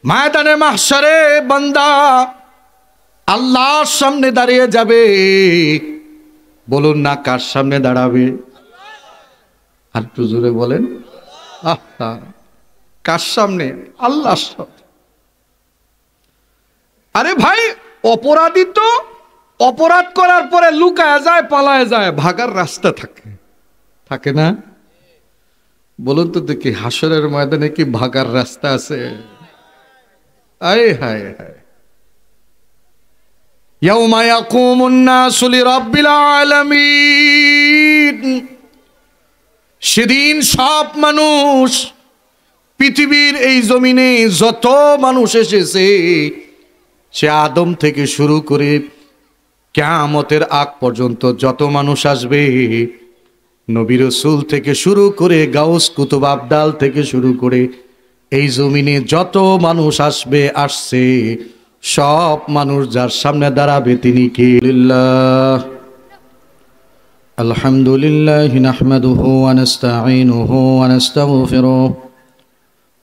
ময়দানে মাহশারে বান্দা আল্লাহর সামনে দাঁড়িয়ে যাবে। বলুন না কার সামনে দাঁড়াবে? আর একটু জোরে বলেন। আহা, কার সামনে? আল্লাহর সামনে। আরে ভাই, অপরাধী তো অপরাধ করার পরে লুকায় যায়, পালায় যায়, ভাগার রাস্তা থাকে, থাকে না? বলুন তো দেখি, হাসরের ময়দানে কি ভাগার রাস্তা আছে? আয় হায় হায়। ইয়াউমা ইয়াকুমুন নাসু লিরাব্বিল আলামিন। সেদিন সব মানুষ, পৃথিবীর এই জমিনে যত মানুষ এসেছে, সে আদম থেকে শুরু করে কিয়ামতের আগ পর্যন্ত যত মানুষ আসবে, নবী রাসূল থেকে শুরু করে গাউস কুতুব আবদাল থেকে শুরু করে এই জমিনে যত মানুষ আসবে, আসছে, সব মানুষ যার সামনে দাঁড়াবে তিনি কে? আলহামদুলিল্লাহ নাহমাদুহু ওয়া নাস্তাঈনুহু ওয়া নাস্তাগফিরুহু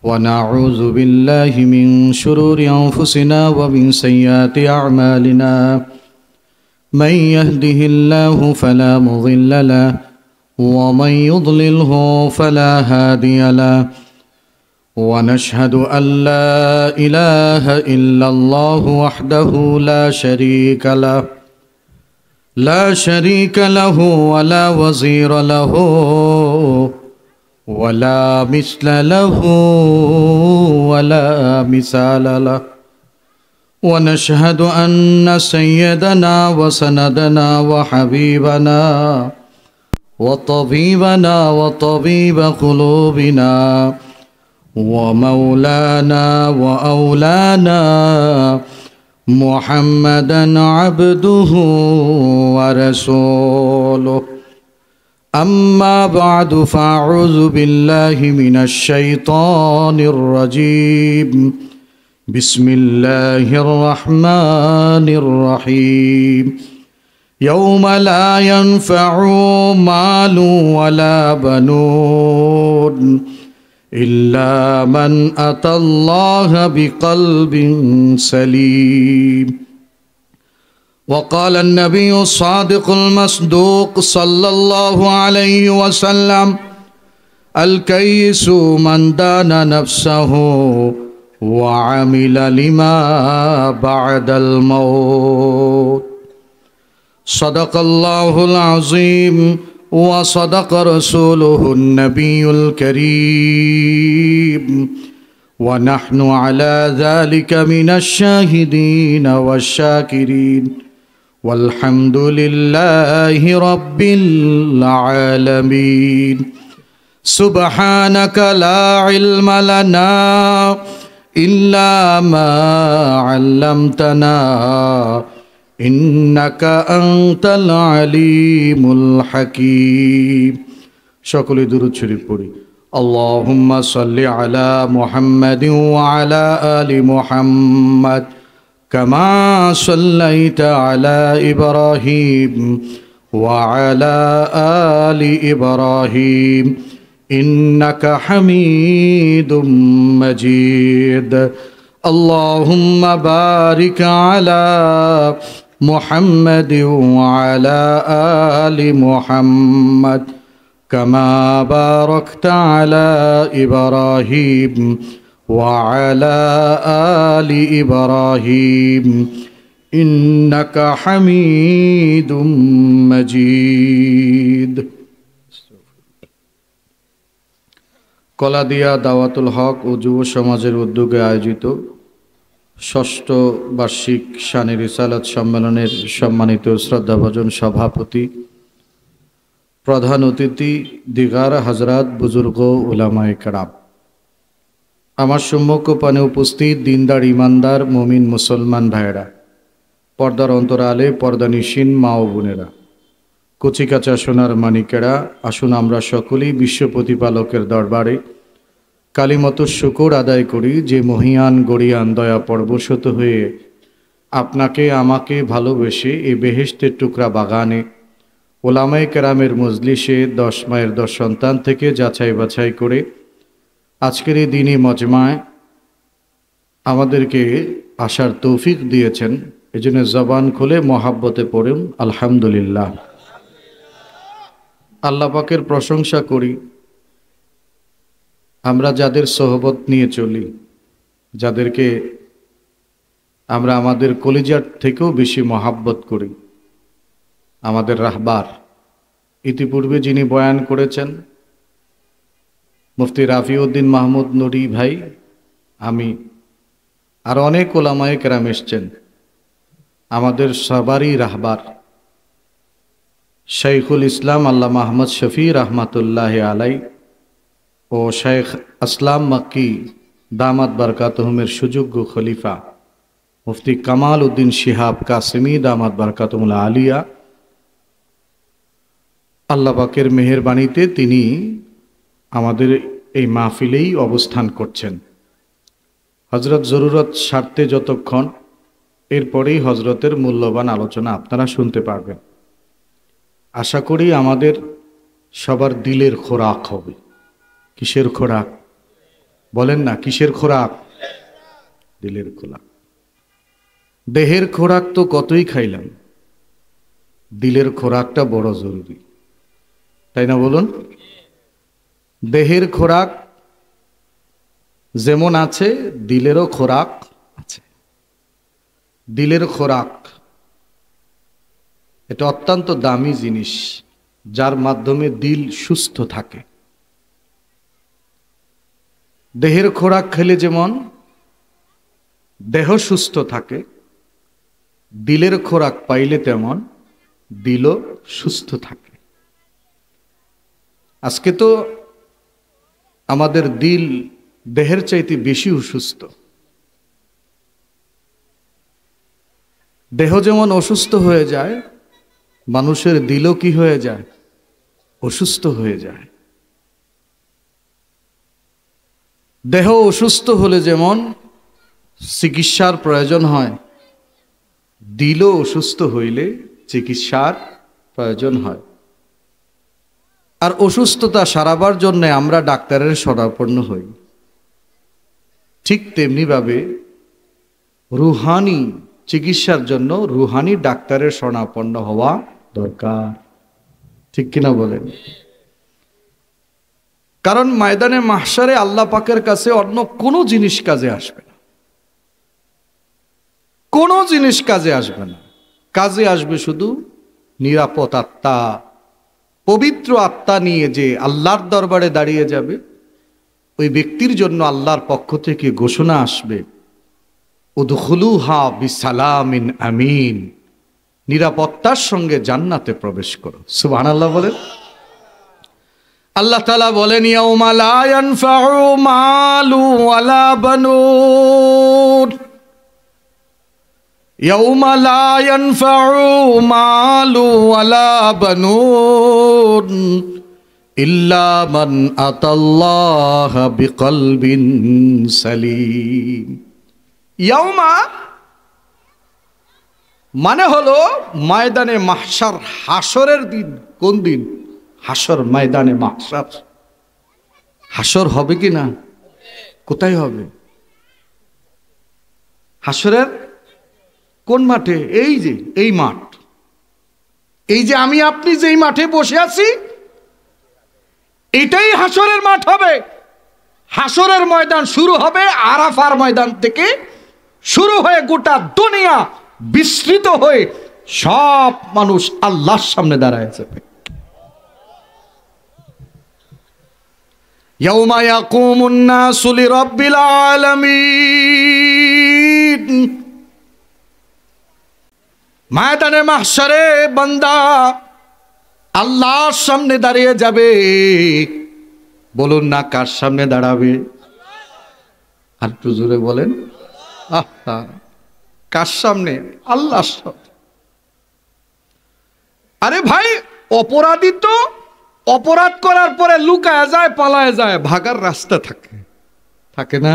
ওয়া নাউযু বিল্লাহি মিন শুরুরি আনফুসিনা ওয়া মিন সাইয়্যাতি আ'মালিনা। মান ইয়াহদিহিল্লাহু ফালা মুযিল্লা লাহু ওয়া মান ইউদ্লিলহু ফালা হাদিয়া লাহু। ونشهد أن لا إله إلا الله وحده لا شريك له، لا شريك له ولا وزير له ولا مثل له ولا مثال له. ونشهد أن سيدنا وسندنا وحبيبنا وطبيبنا وطبيب قلوبنا ومولانا وأولانا محمدا عبده ورسوله. أما بعد فأعوذ بالله من الشيطان الرجيم. بسم الله الرحمن الرحيم. يوم لا ينفع مال ولا بنون إلا من أتى الله بقلب سليم. وقال النبي الصادق المصدوق صلى الله عليه وسلم: الكيس من دان نفسه وعمل لما بعد الموت. صدق الله العظيم وصدق رسوله النبي الكريم، ونحن على ذلك من الشاهدين والشاكرين، والحمد لله رب العالمين. سبحانك لا علم لنا إلا ما علمتنا إنك أنت العليم الحكيم. সকলে দুরূদ শরীফ পড়ি। اللهم صل على محمد وعلى آل محمد كما صليت على إبراهيم وعلى آل إبراهيم إنك حميد مجيد. اللهم بارك على محمد وعلى آل محمد كما باركت على إبراهيم وعلى آل إبراهيم إنك حميد مجيد. কলাদিয়া দাওয়াতুল হক ও যুব সমাজের উদ্যোগে আয়োজিত ষষ্ঠ বার্ষিক শানে রিসালাত সম্মেলনের সম্মানিত শ্রদ্ধাভাজন সভাপতি, প্রধান অতিথি, দিগার হজরত, বুজুর্গ, উলামায়ে কেরাম, আমার সম্মুখ পানে উপস্থিত দিনদার ইমানদার মুমিন মুসলমান ভাইয়েরা, পর্দার অন্তরালে পর্দানিশীন মা ও বোনেরা, কচিকাচা সোনার মানিকেরা, আসুন আমরা সকলেই বিশ্ব প্রতিপালকের দরবারে কালিমত শুকর আদায় করি, যে মহিয়ান গরিয়ান দয়া পরবশত হয়ে আপনাকে আমাকে ভালোবেসে এই বেহেশতের টুকরা বাগানে ওলামায়ে কেরামের মজলিসে 10 মায়ের 10 সন্তান থেকে যাচাই বাছাই করে আজকের এই দিনই মজমায় আমাদেরকে আসার তৌফিক দিয়েছেন। এজন্য জবান খুলে মহাব্বতে পড়ুন আলহামদুলিল্লাহ। আল্লাহ পাকের প্রশংসা করি, আমরা যাদের সোহবত নিয়ে চলি, যাদেরকে আমরা আমাদের কলিজার থেকেও বেশি মহাব্বত করি, আমাদের রাহবার ইতিপূর্বে যিনি বয়ান করেছেন মুফতি রাফিউদ্দিন মাহমুদ নুরি ভাই, আমি আর অনেক ওলামায়ে কেরাম এসছেন, আমাদের সবারই রাহবার শাইখুল ইসলাম আল্লামা আহমদ শফি রহমাতুল্লাহ আলাই ও শেখ আসলাম মক্কি দামাত বরকাতুহুমের সুযোগ্য খলিফা মুফতি কামাল উদ্দিন শিহাব কাসেমি দামাত বরকাতুহুল আলিয়া, আল্লাহ পাকের মেহেরবানিতে তিনি আমাদের এই মাহফিলেই অবস্থান করছেন। হজরত জরুরত স্বার্থে যতক্ষণ, এরপরেই হজরতের মূল্যবান আলোচনা আপনারা শুনতে পারবেন। আশা করি আমাদের সবার দিলের খোরাক হবে। কিসের খোরাক বলেন না? কিসের খোরাক? দিলের খোরাক। দেহের খোরাক তো কতই খাইলাম, দিলের খোরাকটা বড় জরুরি, তাই না বলুন? দেহের খোরাক যেমন আছে, দিলেরও খোরাক আছে। দিলের খোরাক এটা অত্যন্ত দামি জিনিস, যার মাধ্যমে দিল সুস্থ থাকে। দেহের খোরাক খেলে যেমন দেহ সুস্থ থাকে, দিলের খোরাক পাইলে তেমন দিলও সুস্থ থাকে। আজকে তো আমাদের দিল দেহের চাইতে বেশি অসুস্থ। দেহ যেমন অসুস্থ হয়ে যায়, মানুষের দিলও কি হয়ে যায়? অসুস্থ হয়ে যায়। দেহ অসুস্থ হলে যেমন চিকিৎসার প্রয়োজন হয়, দিলও অসুস্থ হইলে চিকিৎসার প্রয়োজন হয়। আর অসুস্থতা সারাবার জন্য আমরা ডাক্তারের শরণাপন্ন হই। ঠিক তেমনিভাবে রুহানি চিকিৎসার জন্য রুহানি ডাক্তারের শরণাপন্ন হওয়া দরকার। ঠিক কিনা বলেন? কারণ ময়দানে মাহশারে আল্লাহ পাকের কাছে অন্য কোনো জিনিস কাজে আসবে না, কোনো জিনিস কাজে আসবে না। কাজে আসবে শুধু নিরাপদ আত্মা, পবিত্র আত্মা নিয়ে যে আল্লাহর দরবারে দাঁড়িয়ে যাবে, ওই ব্যক্তির জন্য আল্লাহর পক্ষ থেকে ঘোষণা আসবে, উদখুলুহা বিসালামিন আমিন, নিরাপত্তার সঙ্গে জান্নাতে প্রবেশ করো। সুবহানাল্লাহ বলেন। আল্লাহ তাআলা বলেন, ইয়াউমা লা ইয়ানফাউ মালু ওয়ালা বানুন, ইয়াউমা লা ইয়ানফাউ মালু ওয়ালা বানুন ইল্লা মান আতাল্লাহা বিকলবিন সালিম। ইয়াউমা মানে হলো ময়দানে মাহশার, হাসরের দিন। কোন দিন? হাসর, ময়দানে মাহশার। হাসর হবে কি না? কোথায় হবে? হাসরের কোন মাঠে? এই যে এই মাঠ, এই যে আমি আপনি যেই মাঠে বসে আছি, এটাই হাসরের মাঠ হবে। হাসরের ময়দান শুরু হবে আরাফার ময়দান থেকে, শুরু হয়ে গোটা দুনিয়া বিস্তৃত হয়ে সব মানুষ আল্লাহর সামনে দাঁড়ায় যাবে। ইয়াউমা ইয়াকুমুন নাসু লিরাব্বিল আলামিন। ময়দানে মাহশারে বান্দা আল্লাহর সামনে দাঁড়িয়ে যাবে। বলুন না, কার সামনে দাঁড়াবে? আর একটু জোরে বলেন। আহা, কার সামনে? আল্লাহর সামনে। আরে ভাই, অপরাধী তো অপরাধ করার পরে লুকায় যায়, পালায় যায়, ভাগার রাস্তা থাকে, থাকে না?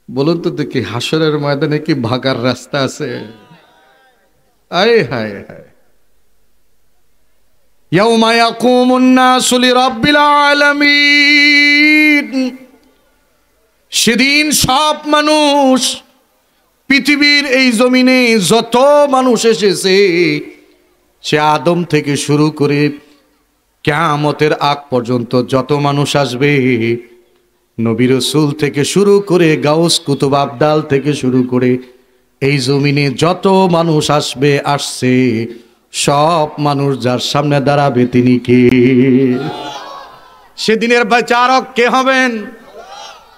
বলুন তো দেখি, হাসরের ময়দানে কি ভাগার রাস্তা আছে? আয় হায় হায়। ইয়াউমা ইয়াকুমুন নাসু লিরাব্বিল আলামিন। সেদিন সব মানুষ, পৃথিবীর এই জমিনে যত মানুষ এসেছে, সে আদম থেকে শুরু করে কিয়ামতের আগ পর্যন্ত যত মানুষ আসবে, নবী রাসূল থেকে শুরু করে গাউস কুতুব আবদাল থেকে শুরু করে এই জমিনে যত মানুষ আসছে, সব মানুষ যার সামনে দাঁড়াবে তিনি কে? সেদিনের বিচারক কে হবেন?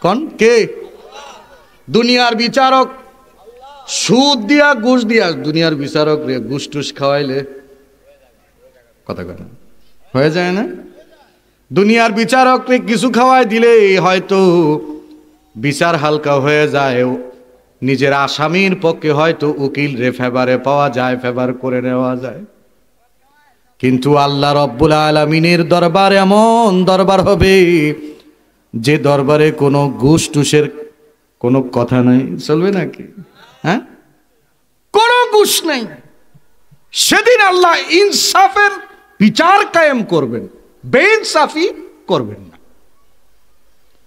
কোন কে? দুনিয়ার বিচারক সুদ দিয়া ঘুষ দিয়া, দুনিয়ার বিচারক রে ঘুষ টুস খাওয়াইলে কথা কথা হয়ে যায় না? দুনিয়ার বিচারক রে কিছু খাওয়াই দিলে হয়তো বিচার হালকা হয়ে যায়, নিজের আসামির পক্ষে হয়তো উকিল রে ফেভারে পাওয়া যায়, ফেভার করে নেওয়া যায়। কিন্তু আল্লাহ রব্বুল আলামিনের দরবার এমন দরবার হবে যে দরবারে কোনো ঘুষ টুসের কোনো কথা নাই। চলবে নাকি? হ্যাঁ, কোনো ঘুষ নাই। সেদিন আল্লাহ ইনসাফের বিচার কায়েম করবেন, বেইনসাফি করবেন না।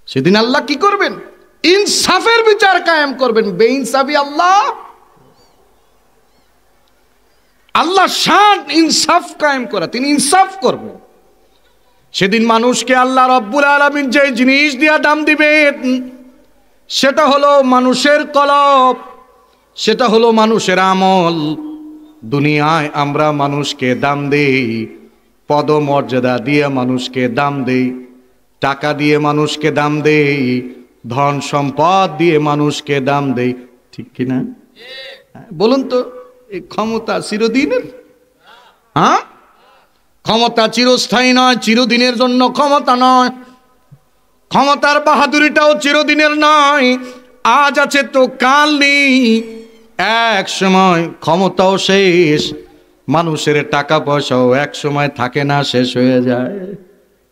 সেদিন আল্লাহ কি করবেন? ইনসাফের বিচার কায়েম করবেন, বেইনসাফি আল্লাহ শান ইনসাফ কায়েম করা, তিনি ইনসাফ করবেন। সেদিন মানুষকে আল্লাহ রব্বুল আলামিন যে জিনিস দিয়া দাম দিবেন, সেটা হলো মানুষের কলব, সেটা হলো মানুষের আমল। দুনিয়ায় আমরা মানুষকে দাম দেই, পদমর্যাদা দিয়ে মানুষকে দাম দেই, টাকা দিয়ে মানুষকে দাম দেই, ধন সম্পদ দিয়ে মানুষকে দাম দেই, ঠিক কিনা? বলুন তো, এই ক্ষমতা চিরদিনের? হ্যাঁ, ক্ষমতা চিরস্থায়ী নয়, চিরদিনের জন্য ক্ষমতা নয়। ক্ষমতার বাহাদুরিটাও চিরদিনের নয়, আজ আছে তো কাল নেই। এক সময় ক্ষমতাও শেষ, মানুষের টাকা পয়সাও এক সময় থাকে না, শেষ হয়ে যায়,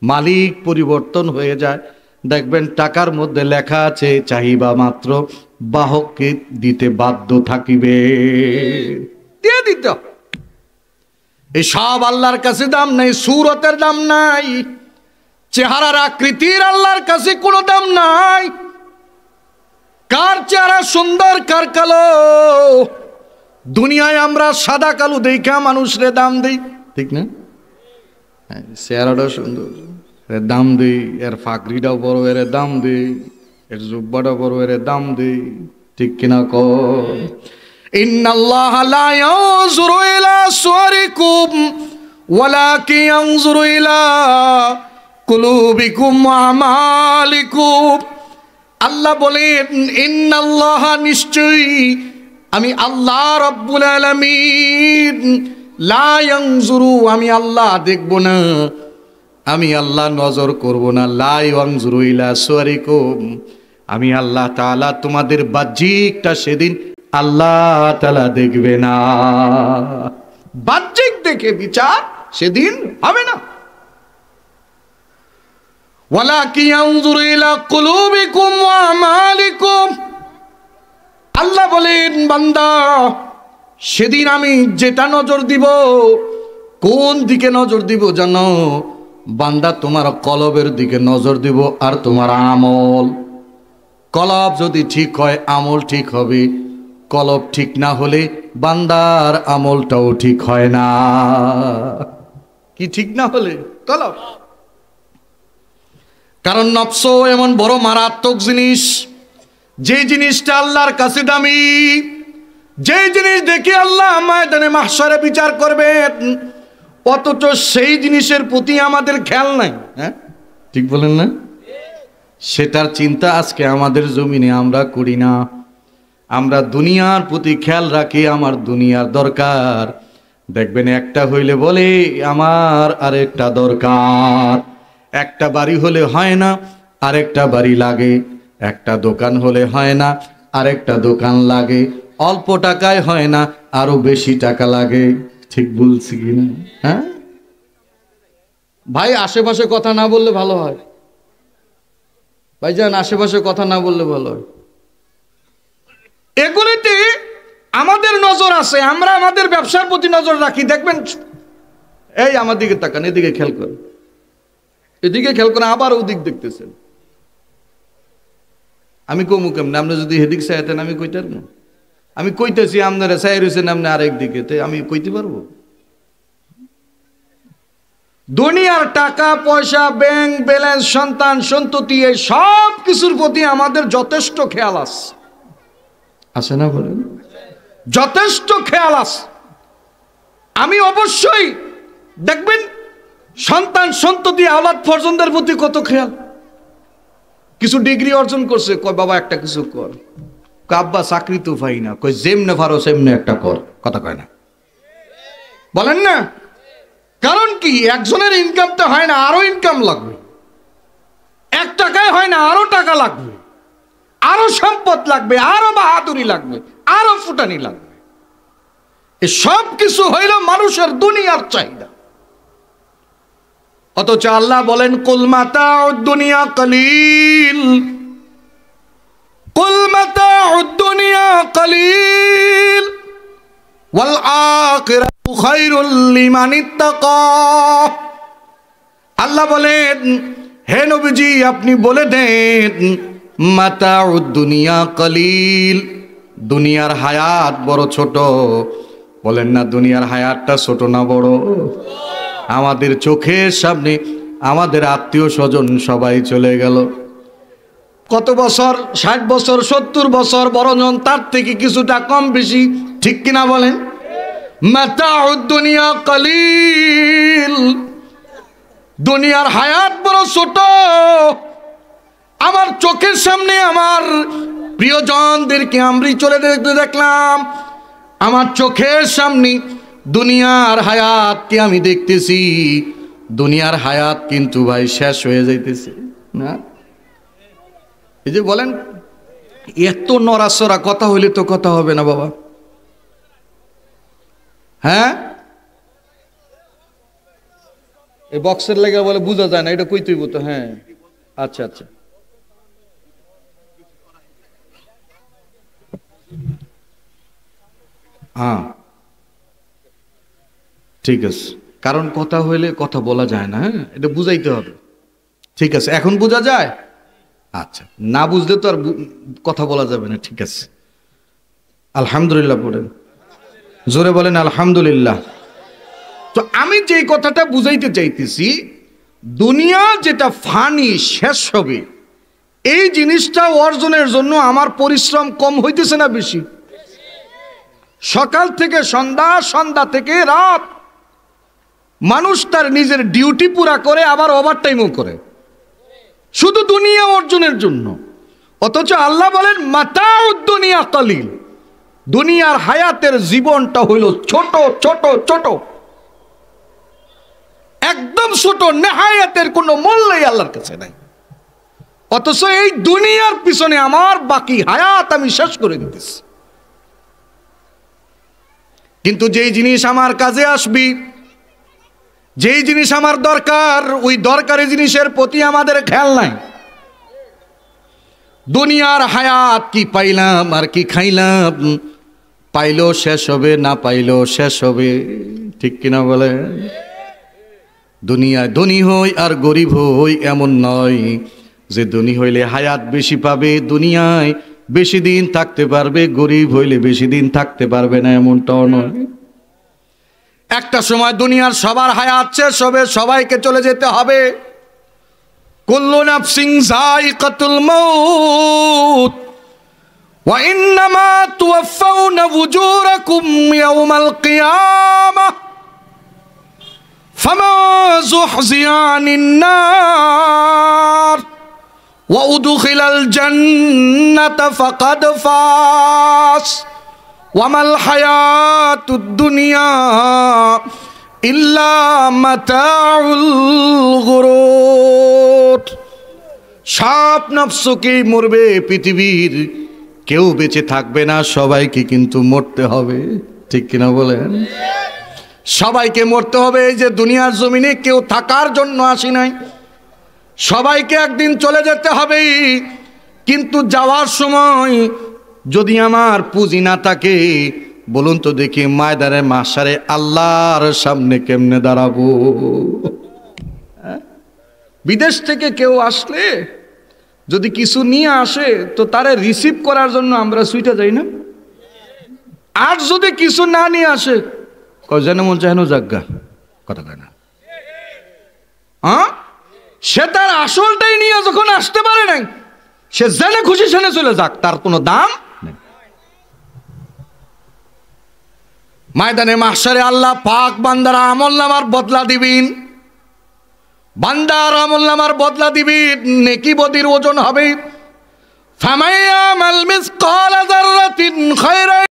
মালিক পরিবর্তন হয়ে যায়। দেখবেন টাকার মধ্যে লেখা আছে চাহিবা মাত্র বাহককে দিতে বাধ্য থাকিবে, দিয়ে দিত। এই সব আল্লাহর কাছে দাম নেই, সুরতের দাম নাই, চেহারার আকৃতির আল্লাহর কাছে কোনো দাম নাই। কার চেহারা সুন্দর কার কালো, দুনিয়ায় আমরা সাদা কালো দেখা মানুষরে দাম দেই, ঠিক না? চেহারাটাও সুন্দর, এর দাম দেই, এর ফাকরিটাও বড়, এর দাম দেই, এর জুব্বাটা বড়, এর দাম দেই, ঠিক কিনা? কর ইন্নাল্লাহা লা ইয়ানজুরু ইলা সুওয়ারিকুম ওয়ালাকিন ইয়ানজুরু ইলা কুলুবিকুম ওয়া আমালিকুম। আল্লাহ বলেন, ইন্নাল্লাহা, নিশ্চয়ই আমি আল্লাহ রব্বুল আলামিন, লা ইয়ানজুরু, আমি আল্লাহ দেখব না, আমি আল্লাহ নজর করব না, লা ইয়ানজুরু ইলা সুওয়ারিকুম, আমি আল্লাহ তাআলা তোমাদের বাহ্যিকটা সেদিন আল্লাহ তাআলা দেখবে না। বাহ্যিক দেখে বিচার সেদিন হবে না। ওয়ালাকিন ইয়ানজুরু ইলা কুলুবিকুম ওয়া আমালিকুম। আল্লাহ বলেন, বান্দা, সেদিন আমি যেটা নজর দিব, কোন দিকে নজর দিব জানো? বান্দা, তোমার কলবের দিকে নজর দিব, আর তোমার আমল। কলব যদি ঠিক হয় আমল ঠিক হবে, কলব ঠিক না হলে বান্দার আমলটাও ঠিক হয় না। কি ঠিক না হলে? কলব। কারণ নফস এমন বড় মারাত্মক জিনিস, যে জিনিসটা আল্লাহর কাছে দামি, যে জিনিস দেখে আল্লাহ ময়দানে মাহশরে বিচার করবেন, অথচ সেই জিনিসের প্রতি আমাদের খেয়াল নাই। হ্যাঁ, ঠিক বলেন না? সেটার চিন্তা আজকে আমাদের জমিনে আমরা করি না। আমরা দুনিয়ার প্রতি খেয়াল রাখি, আমার দুনিয়ার দরকার। দেখবেন একটা হইলে বলে আমার আরেকটা দরকার, একটা বাড়ি হলে হয় না আরেকটা বাড়ি লাগে, একটা দোকান হলে হয় না আরেকটা দোকান লাগে, অল্প টাকায় হয় না আরো বেশি টাকা লাগে। ঠিক বলছি কিনা? হ্যাঁ ভাই, আশেপাশে কথা না বললে ভালো হয় ভাইজান, আশেপাশে কথা না বললে ভালো হয়। এগুলিতে আমাদের নজর আছে, আমরা আমাদের ব্যবসার প্রতি নজর রাখি। দেখবেন, এই আমার দিকে তাকান, এদিকে খেয়াল করেন, এদিকে খেয়াল করেন, আবার ওদিক দেখতেছেন। আমি কমু কেমনে? আপনি যদি হেদিক চাইতেন আমি কইতার না। আমি কইতেছি আপনারা চাই রয়েছেন আপনি আরেক দিকে, তো আমি কইতে পারবো? দুনিয়ার টাকা পয়সা, ব্যাংক ব্যালেন্স, সন্তান সন্ততি, এই সব কিছুর প্রতি আমাদের যথেষ্ট খেয়াল আছে না বলেন? যথেষ্ট খেয়াল আছে। আমি অবশ্যই দেখবেন সন্তান সন্ততি আওলাদ ফরজনদের প্রতি কত খেয়াল। কিছু ডিগ্রি অর্জন করছে, কয় বাবা একটা কিছু কর। আব্বা চাকরি তো পাই না, কই যেমনে পারো সেমনে একটা কর। কথা কয় না, বলেন না? কারণ কি, একজনের ইনকামটা হয় না, আরো ইনকাম লাগবে। এক টাকায় হয় না, আরো টাকা লাগবে, আরো সম্পদ লাগবে, আরো বাহাদুরি লাগবে, আরো ফুটানি লাগবে। এই সব কিছু হইল মানুষের দুনিয়ার চাহিদা। অথচ আল্লাহ বলেন কুল মাতাউদ দুনিয়া কলিল, কুল মাতাউদ দুনিয়া কলিল ওয়াল আখিরাতু খায়রুল লিমান ইত্তাকা। আল্লাহ বলেন, হে নবীজি আপনি বলে দেন মাতাউদ দুনিয়া কলিল, দুনিয়ার হায়াত বড় ছোট। বলেন না দুনিয়ার হায়াতটা ছোট না বড়? আমাদের চোখের সামনে আমাদের আত্মীয় স্বজন সবাই চলে গেল। কত বছর? 60 বছর, 70 বছর, বড়জন তার থেকে কিছুটা কম বেশি, ঠিক কিনা বলেন? মাতাউদ দুনিয়া কলিল, দুনিয়ার হায়াত বড় ছোট। আমার চোখের সামনে আমার প্রিয়জনদেরকে আমি চলে দেখলাম, আমার চোখের সামনে দুনিয়ার হায়াতকে আমি দেখতেছি। দুনিয়ার হায়াত কিন্তু ভাই শেষ হয়ে যাইতেছে না? এই যে বলেন, এত নড়াচড়া কথা হইলে তো কথা হবে না বাবা। হ্যাঁ, এই বক্সের লেগে বলে বোঝা যায় না, এটা কই তুইব তো। হ্যাঁ, আচ্ছা আচ্ছা, হ্যাঁ ঠিক আছে। কারণ কথা হইলে কথা বলা যায় না, হ্যাঁ, এটা বুঝাইতে হবে। ঠিক আছে, এখন বোঝা যায়? আচ্ছা, না বুঝলে তো আর কথা বলা যাবে না। ঠিক আছে, আলহামদুলিল্লাহ পড়েন, জোরে বলেন আলহামদুলিল্লাহ। তো আমি যে কথাটা বুঝাইতে চাইতেছি, দুনিয়া যেটা ফানি, শেষ হবে, এই জিনিসটা অর্জনের জন্য আমার পরিশ্রম কম হইতেছে না বেশি? সকাল থেকে সন্ধ্যা, সন্ধ্যা থেকে রাত মানুষ তার নিজের ডিউটি পুরা করে, আবার ওভারটাইমও করে, শুধু দুনিয়া অর্জনের জন্য। অথচ আল্লাহ বলেন মাতাউদ দুনিয়া কলিল, দুনিয়ার হায়াতের জীবনটা হইল ছোট ছোট ছোট, একদম ছোট, নেহায়াতের কোনো মূল্যই আল্লাহর কাছে নাই। অথচ এই দুনিয়ার পিছনে আমার বাকি হায়াত আমি শেষ করে দিতেছি। কিন্তু যেই জিনিস আমার কাজে আসবি, যেই জিনিস আমার দরকার, ওই দরকারি জিনিসের প্রতি আমাদের খেয়াল নাই। দুনিয়ার হায়াত কি পাইলাম আর কি খাইলাম, পাইলেও শেষ হবে, না পাইলেও শেষ হবে, ঠিক কিনা বলে? দুনিয়ায় ধনী হই আর গরিব হই এমন নয় যে ধনী হইলে হায়াত বেশি পাবে, দুনিয়ায় বেশি দিন থাকতে পারবে, গরিব হইলে বেশি দিন থাকতে পারবে না, এমনটাও নয়। একটা সময় দুনিয়ার সবার হায়াত শেষ হবে, সবাইকে চলে যেতে হবে। কুল্লু নাফসিন যায়িকাতুল মাউত ওয়া ইন্নামা তুওয়াফাউনা উজুরাকুম ইয়াওমাল কিয়ামাহ ফামান যুহজিয়া আনিন নার ওয়া উদখিলাল জান্নাতা ফাকাদ ফাজ ওয়ামাল হায়াতুদ দুনিয়া ইল্লা মাতাউল গুরুর। সব নফসকেই মরবে, পৃথিবীর কেউ বেঁচে থাকবে না, সবাইকে কিন্তু মরতে হবে, ঠিক কিনা বলেন? সবাইকে মরতে হবে। এই যে দুনিয়ার জমিনে কেউ থাকার জন্য আসি নাই, সবাইকে একদিন চলে যেতে হবে। কিন্তু যাওয়ার সময় যদি আমার পুঁজি না থাকে, বলুন তো দেখি ময়দানে মাশারে আল্লাহর সামনে কেমনে দাঁড়াবো? বিদেশ থেকে কেউ আসলে যদি কিছু নিয়ে আসে তো তারে রিসিভ করার জন্য আমরা সুইটা যাই না। আর যদি কিছু না নিয়ে আসে যেন মন চায় জাজ্ঞা কথা কয় না। হ্যাঁ, সে তার আসলটাই নিয়ে যখন আসতে পারে নাই, সে জেনে খুশি সেনে চলে যাক, তার কোনো দাম নেই। ময়দানে মাহশারে আল্লাহ পাক বান্দার আমলনামার বদলা দিবেন, বান্দার আমলনামার বদলা দিবেন, নেকি বদির ওজন হবে। ফামাইয়ামাল মিসকালা যাররাতিন খায়রান,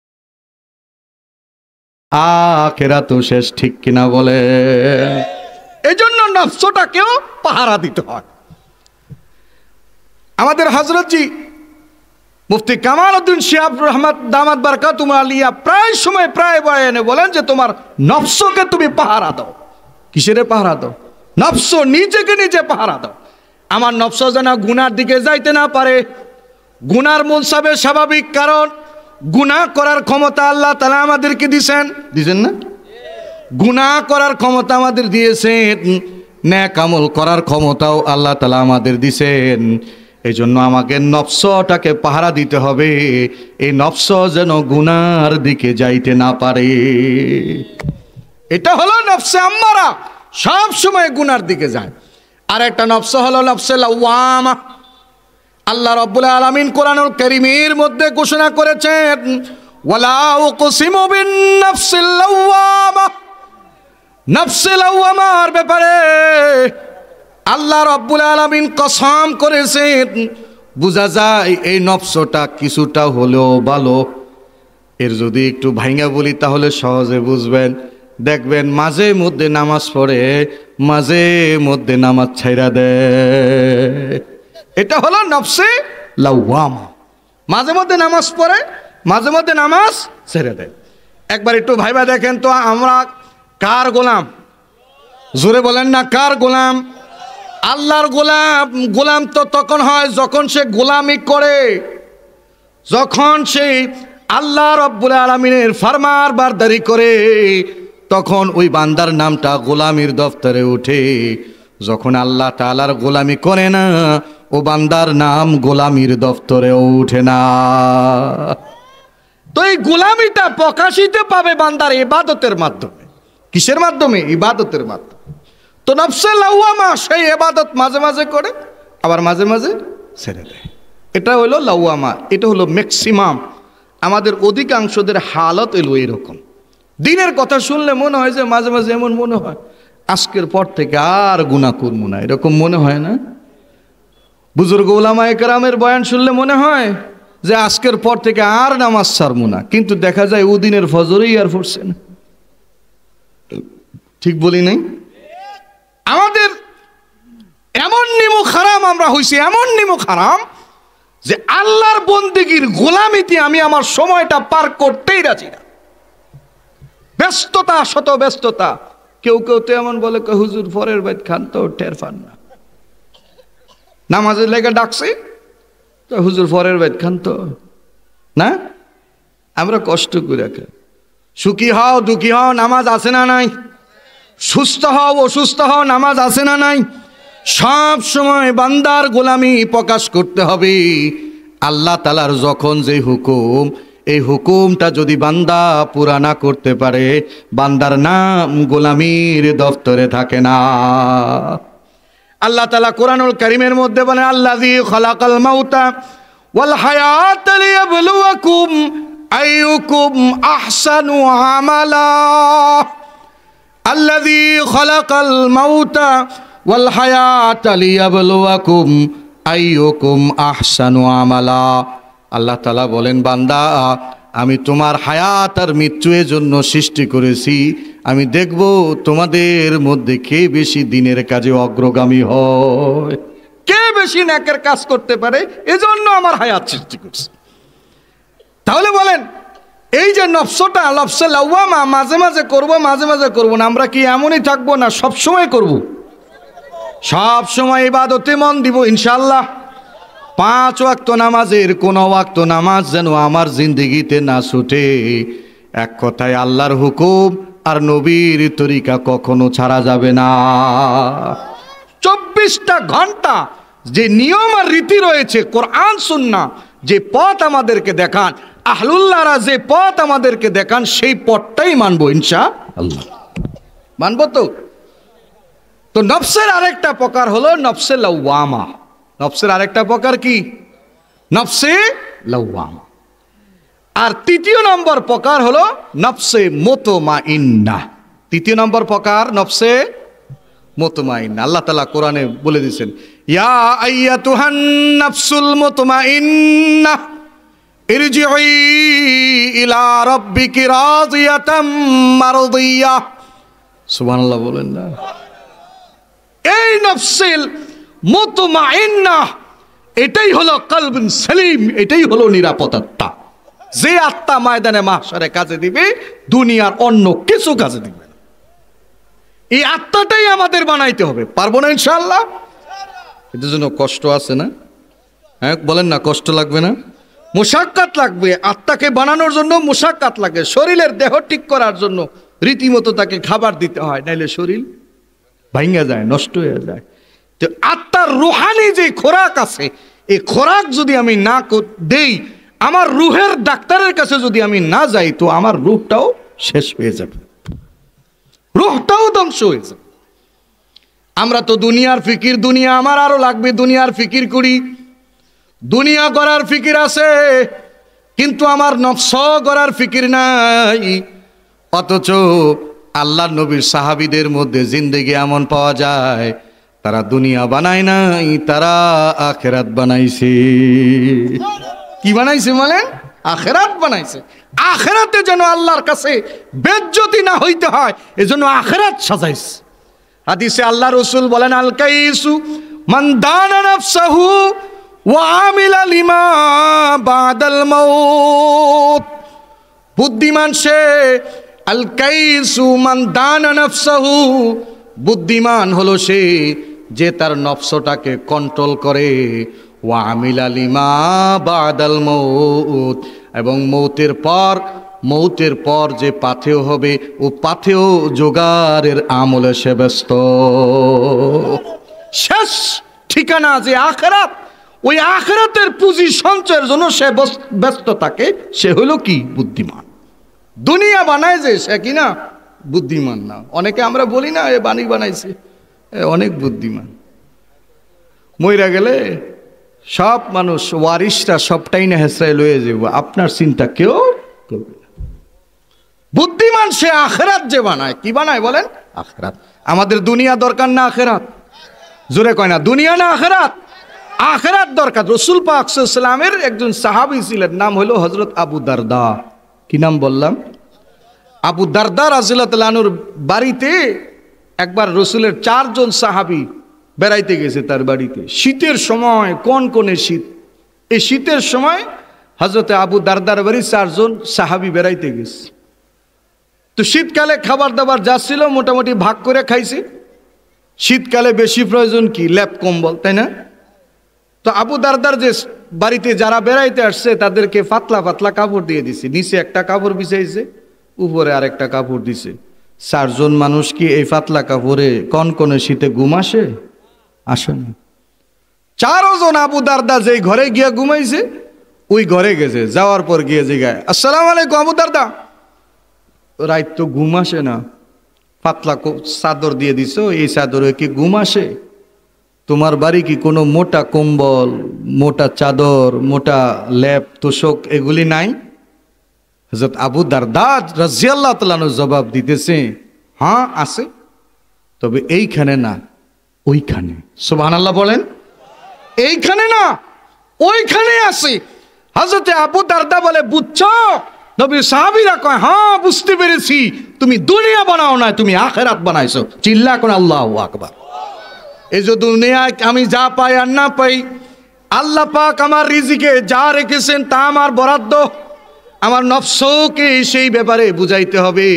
আখিরাত শেষ, ঠিক কিনা বলে? এজন্য নফসটাকেও পাহারা দিতে হয়। আমাদের হযরতজি মুফতি কামাল উদ্দিন শিহাব রহমত দামাত বারকাতুহু আলিয়া প্রায় সময় প্রায় বয়ানে বলেন যে তোমার নফসকে তুমি পাহারা দাও। কিসের পাহারা দাও? নফস, নিজেকে নিজে পাহারা দাও। আমার নফস যেন গুনার দিকে যাইতে না পারে। গুনার মুনসাবে স্বাভাবিক, কারণ গুনাহ করার ক্ষমতা আল্লাহ তাআলা আমাদেরকে দিয়েছেন না? গুনাহ করার ক্ষমতা আমাদের দিয়েছেন, নেক আমল করার ক্ষমতাও আল্লাহ তাআলা আমাদের দিয়েছেন। এই জন্য আমাকে নফসটাকে পাহারা দিতে হবে, এই নফস যেন গুনার দিকে যাইতে না পারে। এটা হলো নফসে আম্মারা, সব সময় গুনার দিকে যায়। আর একটা নফস হলো নফসে লাওয়ামা। আল্লাহ রাব্বুল আলামিন কোরআনুল কারীমের মধ্যে ঘোষণা করেছেন, ওয়ালা উকসিমু বিন নাফসিল লাওয়ামা। নফসে লাওয়ামার ব্যাপারে আল্লাহ রাব্বুল আলামিন কসম করেছেন। বোঝা যায় এই নফসটা কিছুটা হলেও ভালো। এর যদি একটু ভাঙা বলি তাহলে সহজে বুঝবেন। দেখবেন মাঝে মধ্যে নামাজ পড়ে, মাঝে মধ্যে নামাজ ছাইরা দেয়। এটা হলো নফসে লাওয়ামা। মাঝে মধ্যে নামাজ পড়ে, মাঝে মধ্যে নামাজ ছেড়ে দেয়। একবার একটু ভাইবা দেখেন তো, আমরা কার গোলাম? জোরে বলেন না, কার গোলাম? আল্লাহর গোলাম। গোলাম তো তখন হয় যখন সে গোলামি করে, যখন সে আল্লাহ রাব্বুল আলামিনের ফরমান বারদারি করে, তখন ওই বান্দার নামটা গোলামির দফতরে ওঠে। যখন আল্লাহ তাআলার গোলামি করে না, ও বান্দার নাম গোলামির দফতরেও ওঠে না। তো এই গোলামিটা প্রকাশিত পাবে বান্দার ইবাদতের মাধ্যমে। কিসের মাধ্যমে? ইবাদতের মাধ্যমে। তো নফসে লাওয়ামা সেই ইবাদত মাঝে মাঝে করে, আবার মাঝে মাঝে ছেড়ে দেয়। এটা হলো লাওয়ামা। এটা হলো ম্যাক্সিমাম। আমাদের অধিকাংশদের হালত এলো এরকম। দিনের কথা শুনলে মনে হয় যে, মাঝে মাঝে এমন মনে হয় আজকের পর থেকে আর গুনাহ করব না, এরকম মনে হয় না? বুজুর্গ উলামায়ে কেরামের বয়ান শুনলে মনে হয় যে আজকের পর থেকে আর নামাজ ছাড়ব না, কিন্তু দেখা যায় ও দিনের ফজরেই আর পড়ছে না। ঠিক বলি নাই? আমাদের এমন নিমুখ হারাম আমরা হইছি, এমন নিমুখ হারাম যে আল্লাহর বন্দেগীর গোলামিতে আমি আমার সময়টা পার করতেই রাজি না। ব্যস্ততা, শত ব্যস্ততা। কেউ কেউ তো এমন বলে, হুজুর পরের বাইত খান তো টের পান না। নামাজের লেগে ডাকছে তো হুজুর পরের বাইত খান তো না। আমরা কষ্ট করে খাই। সুখী হও দুঃখী হও, নামাজ আছে না নাই? সুস্থ হও অসুস্থ হও, নামাজ আছে না নাই? সব সময় বান্দার গোলামি প্রকাশ করতে হবে। আল্লাহ তাআলার যখন যে হুকুম, এই হুকুমটা যদি বান্দা পুরা না করতে পারে, বান্দার নাম গোলামির দফতরে থাকে না। আল্লাহ তাআলা কোরআনুল কারীমের মধ্যে বলেন, আল্লাযী খালাকাল মাউতা ওয়াল হায়াতা লিয়াবলুয়াকুম আইয়ুকুম আহসানু আমালা। আল্লাযী খালাকাল মাউতা ওয়াল হায়াতা লিয়াবলুয়াকুম আইয়ুকুম আহসানু আমালা। আল্লাহ তাআলা বলেন, বান্দা আমি তোমার হায়াত আর মৃত্যু এর জন্য সৃষ্টি করেছি, আমি দেখব তোমাদের মধ্যে কে বেশি দিনের কাজে অগ্রগামী হয়, কে বেশি নেকের কাজ করতে পারে, এজন্য আমার হায়াত সৃষ্টি করছি। তাহলে বলেন, এই যে নফসটা, নফসে লাওয়ামা, মাঝে মাঝে করব মাঝে মাঝে করব না, আমরা কি এমনই থাকবো না সব সময় করব? সব সময় ইবাদতে মন দিব ইনশাআল্লাহ। 5 ওয়াক্ত নামাজের কোন ওয়াক্ত নামাজ যেন আমার জিন্দেগিতে না ছুটে। এক কথায় আল্লাহর হুকুম আর নবীর তরিকা কখনো ছাড়া যাবে না। 24টা ঘন্টা যে নিয়ম আর রীতি রয়েছে, কোরআন সুন্নাহ যে পথ আমাদেরকে দেখান, আহলুল্লাহরা যে পথ আমাদেরকে দেখান, সেই পথটাই মানবো ইনশাআল্লাহ। মানবো তো। তো নফসের আরেকটা প্রকার হলো নফসে লাওয়ামা। নফসের আরেকটা প্রকার কি? নফসে লাওয়ামা। আর তৃতীয় নম্বর প্রকার হলো নফসে মুতমাইন্নাহ। তৃতীয় নম্বর প্রকার নফসে মুতমাইন্নাহ। আল্লাহ তাআলা কোরআনে বলে দিয়েছেন, ইয়া আইয়াতুহান নাফসুল মুতমাইন্নাহ ইরজিই ইলা রাব্বিকি রাদিয়াতাম মারদিয়াহ। সুবহানাল্লাহ বলেন না। এই নফসিল মুতমাইন্নাহ এটাই হলো কলবুন সালিম, এটাই হলো নিরাপদ আত্মা। যে আত্মা ময়দানে মাহশারে কাজে দিবে, দুনিয়ার অন্য কিছু কাজে দিবে না। এই আত্মাটাই আমাদের বানাইতে হবে। পারবো না ইনশাআল্লাহ? এটার জন্য কষ্ট আছে না? হ্যাঁ বলেন না, কষ্ট লাগবে না? মুশাক্কাত লাগবে। আত্মাকে বানানোর জন্য মুশাক্কাত লাগে। শরীরের দেহ ঠিক করার জন্য রীতিমতো তাকে খাবার দিতে হয়, নাইলে শরীর ভাঙা যায়, নষ্ট হয়ে যায়। তো আত্মার রুহানি যে খোরাক আছে, এই খোরাক যদি আমি না দেই, আমার রুহের ডাক্তারের কাছে যদি আমি না যাই, তো আমার রুহটাও শেষ হয়ে যাবে, রুহটাও ধ্বংস হয়ে যাবে। আমরা তো দুনিয়ার ফিকির, দুনিয়া আমার আরো লাগবে, দুনিয়ার ফিকির করি। দুনিয়া গড়ার ফিকির আছে, কিন্তু আমার নফস গড়ার ফিকির নাই। অথচ আল্লাহর নবীর সাহাবীদের মধ্যে জিন্দেগি এমন পাওয়া যায়, তারা দুনিয়া বানায় নাই, তারা আখিরাত বানাইছে। কি বানাইছে বলেন? আখিরাত বানাইছে। আখিরাতে যেন আল্লাহর কাছে বেজ্জতি না হইতে হয়, এজন্য আখিরাত সাজাইছে। হাদিসে আল্লাহ রাসূল বলেন, আল কাইসু মান দানা নাফসাহু ওয়া আমিলা লিমা বাদাল মাউত। বুদ্ধিমান সে, আল কাইসু মান দানা নাফসাহু, বুদ্ধিমান হলো সে যে তার নফসটাকে কন্ট্রোল করে। ওয়া আমিলা লিমা বাদাল মাউত, এবং মৌতের পর যে পাথেয় হবে, ও পাথেয় জোগাড়ের আমলে সে ব্যস্ত। শেষ ঠিকানা যে আখিরাত, ওই আখিরাতের পুঁজি সঞ্চয়ের জন্য সে ব্যস্ত থাকে। সে হলো কি? বুদ্ধিমান। দুনিয়া বানায় যে সে কি না? বুদ্ধিমান না। অনেকে আমরা বলি না, এ বাণী বানাইছে, অনেক বুদ্ধিমান। মইরা গেলে সব মানুষ ওয়ারিশরা সবটাই না হেসরায় লয়ে যাব, আপনার চিন্তা কেউ করবে না। বুদ্ধিমান সে আখিরাত যে বানায়। কি বানায় বলেন? আখিরাত। আমাদের দুনিয়া দরকার না আখিরাত? জোরে কয় না, দুনিয়া না আখিরাত? আখিরাত দরকার। রাসূল পাক সাল্লাল্লাহু আলাইহি ওয়াসাল্লামের একজন সাহাবী ছিলেন, নাম হলো হযরত আবু দারদা। কি নাম বললাম? আবু দারদা রাদিয়াল্লাহু তাআলা আনহুর বাড়িতে একবার রাসূলের 4 জন সাহাবী বেড়াইতে গেছে তার বাড়িতে। শীতের সময়, কনকনে শীত। এই শীতের সময় হযরত আবু দারদার বাড়ি 4 জন সাহাবী বেড়াইতে গেছে। তো শীতকালে খাবার দাবার যা ছিল মোটামুটি ভাগ করে খাইছে। শীতকালে বেশি প্রয়োজন কি? লেপ কম্বল, তাই না? তো আবু দারদার যে বাড়িতে যারা বেড়াইতে আসছে তাদেরকে পাতলা পাতলা কাপড় দিয়ে দিছে। নিচে একটা কাপড় বিছাইছে, উপরে আরেকটা কাপড় দিছে। 4 জন মানুষ কি এই পাতলা কাপড়ে কনকনে শীতে ঘুম আসে? আসে না। 4 জন আবু দারদা যেই ঘরে গিয়া ঘুমাইছে, ওই ঘরে গেছে। যাওয়ার পর গিয়ে জিগায়, আসসালামু আলাইকুম আবু দারদা। রাত তো ঘুম আসে না, পাতলা চাদর দিয়ে দিছো, এই চাদরে কি ঘুম আসে? তোমার বাড়ি কি কোনো মোটা কম্বল, মোটা চাদর, মোটা লেপ তোষক এগুলি নাই? হযরত আবু দারদা রাদিয়াল্লাহু তাআলা জবাব দিতেছে, হ্যাঁ আছে, তবে এইখানে না, ওইখানে। সুবহানাল্লাহ বলেন। এইখানে না, ওইখানে আছে। হযরত আবু দারদা বলে, বুঝছো? নবী সাহাবীরা কয়, হ্যাঁ বুঝতে পেরেছি, তুমি দুনিয়া বানাও না, তুমি আখিরাত বানাইছো। চিল্লা কোন আল্লাহু আকবার। এই যে দুনিয়ায় আমি যা পাই আর না পাই, আল্লাহ পাক আমার রিজিকে যা রেখেছেন তা আমার বরাদ্দ। আমার নফসকে সেই ব্যাপারে বুঝাইতে হবে,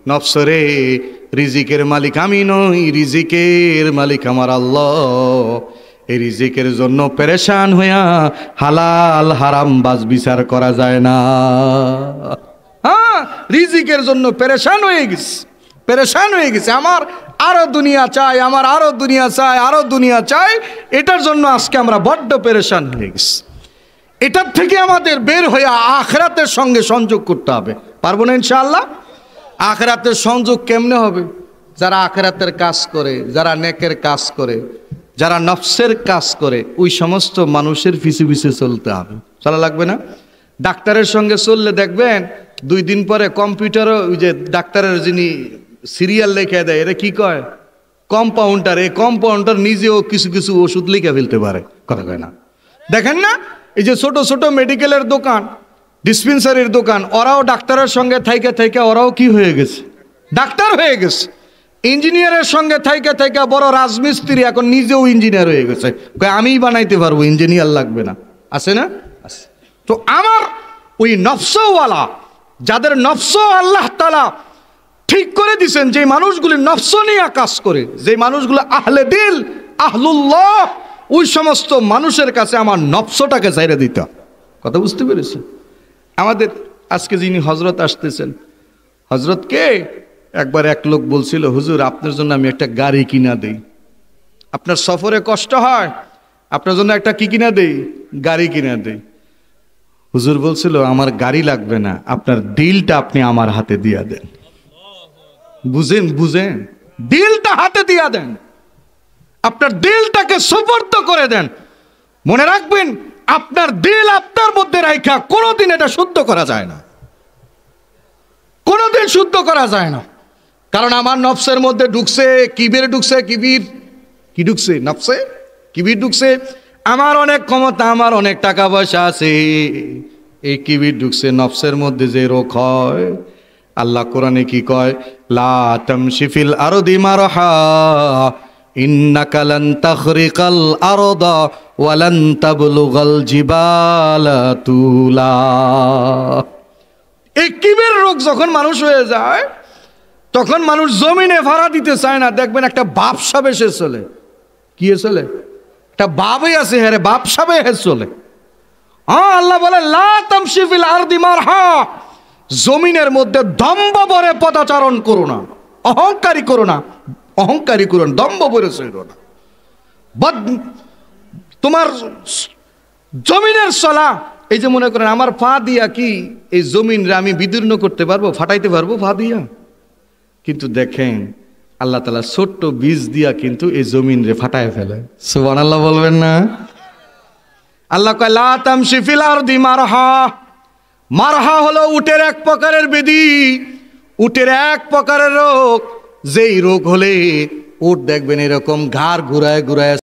নফসরে রিজিকের মালিক আমি নই, রিজিকের মালিক আমার আল্লাহ। এই রিজিকের জন্য পেরেশান হইয়া হালাল হারাম বাজ বিচার করা যায় না। হ্যাঁ, রিজিকের জন্য পেরেশান হয়ে গেছে, পেরেশান হয়ে গেছে। আমার আরো দুনিয়া চাই, আমার আরো দুনিয়া চাই, আরো দুনিয়া চাই। এটার জন্য আজকে আমরা বড্ড পেরেশান হয়ে গেছি। এটার থেকে আমাদের বের হয়ে আখিরাতের সঙ্গে সংযোগ করতে হবে। পারবো না ইনশাআল্লাহ? আখিরাতের সংযোগ কেমনে হবে? যারা আখিরাতের কাজ করে, যারা নেকের কাজ করে, যারা নফসের কাজ করে, ওই সমস্ত মানুষের পিছু পিছু চলতে হবে। চলা লাগবে না? ডাক্তারের সঙ্গে চললে দেখবেন 2 দিন পরে কম্পিউটারও ওই যে ডাক্তারের যিনি সিরিয়াল লিখে দেয়, এটা কি কয়? কম্পাউন্ডার। এই কম্পাউন্ডার নিজেও কিছু কিছু ওষুধ লিখে ফেলতে পারে, কথা কয় না? দেখেন না, এই যে ছোট ছোট মেডিকেলের দোকান, ডিসপেন্সারির দোকান, ওরাও ডাক্তারের সঙ্গে থাইকা থাইকা ওরাও কি হয়ে গেছে? ডাক্তার হয়ে গেছে। ইঞ্জিনিয়ারের সঙ্গে থাইকা থাইকা বড় রাজমিস্ত্রি এখন নিজেও ইঞ্জিনিয়ার হয়ে গেছে। আমিই বানাইতে পারবো, ইঞ্জিনিয়ার লাগবে না। আছে না? আছে। তো আমার ওই নফসওয়ালা, যাদের নফস আল্লাহ তাআলা ঠিক করে দিছেন, যে মানুষগুলি নফস নিয়ে কাজ করে, যে মানুষগুলো আহলে দিল, আহলুল্লাহ, ওই সমস্ত মানুষের কাছে আমার নফসটাকে চাইরে দিতে। কথা বুঝতে পেরেছে? আমাদের আজকে যিনি হজরত আসতেছেন, হজরতকে একবার এক লোক বলছিল, হুজুর আপনার জন্য আমি একটা গাড়ি কিনা দেই, আপনার সফরে কষ্ট হয়, আপনার জন্য একটা কি কিনা দেই? গাড়ি কিনা দেই। হুজুর বলছিল, আমার গাড়ি লাগবে না, আপনার দিলটা আপনি আমার হাতে দিয়া দেন। বুঝেন? বুঝেন? দিলটা হাতে দিয়া দেন, আপনার দিলটাকে সুপর্দ করে দেন। মনে রাখবেন, আপনার দিল আপনার মধ্যে রাখা কোনোদিন এটা শুদ্ধ করা যায় না, কোনোদিন শুদ্ধ করা যায় না। কারণ আমার নফসের মধ্যে ঢুকছে কিবির, ঢুকছে কিবির, কি ঢুকছে? নফসে কিবির ঢুকছে। আমার অনেক ক্ষমতা, আমার অনেক টাকা পয়সা আছে, এই কিবির ঢুকছে নফসের মধ্যে। যে রোগ হয়, আল্লাহ কোরআনে কি কয়? লা তামশি ফিল আরদি মারহা ইন্নাকা লান তাখরিকাল আরদা ওয়া লান তাবলুগাল জিবালা তুলা। এই কিবির রোগ যখন মানুষ হয়ে যায়, তখন মানুষ জমিনে ভাড়া দিতে চায় না। দেখবেন একটা বাপসাবে এসে চলে। কি চলে? একটা বাবই আছে, হ্যাঁ রে, বাপসাবে হে চলে। হ্যাঁ, আল্লাহ বলে লা তামশি ফিল আরদি মারহা, জমিনের মধ্যে দম্ভ ভরে পদাচারণ করো না, অহংকারী করো না, অহংকারী করো না, দম্ভ ভরে চলো না। তোমার জমিনের চলা, এই যে মনে করেন আমার পা দিয়া কি এই জমিনরে আমি বিদীর্ণ করতে পারবো, ফাটাইতে পারবো পা দিয়া? কিন্তু দেখেন আল্লাহ তাআলা ছোট্ট বীজ দিয়া কিন্তু এই জমিনরে ফাটায় ফেলে। সুবহানাল্লাহ বলবেন না? আল্লাহ কয় লা তামশি ফিল আরদি মারহা। মারহা হলো উটের এক প্রকারের ব্যাধি, উটের এক প্রকারের রোগ। যেই রোগ হলে উট দেখবেন এরকম ঘাড় ঘুরায় ঘুরায়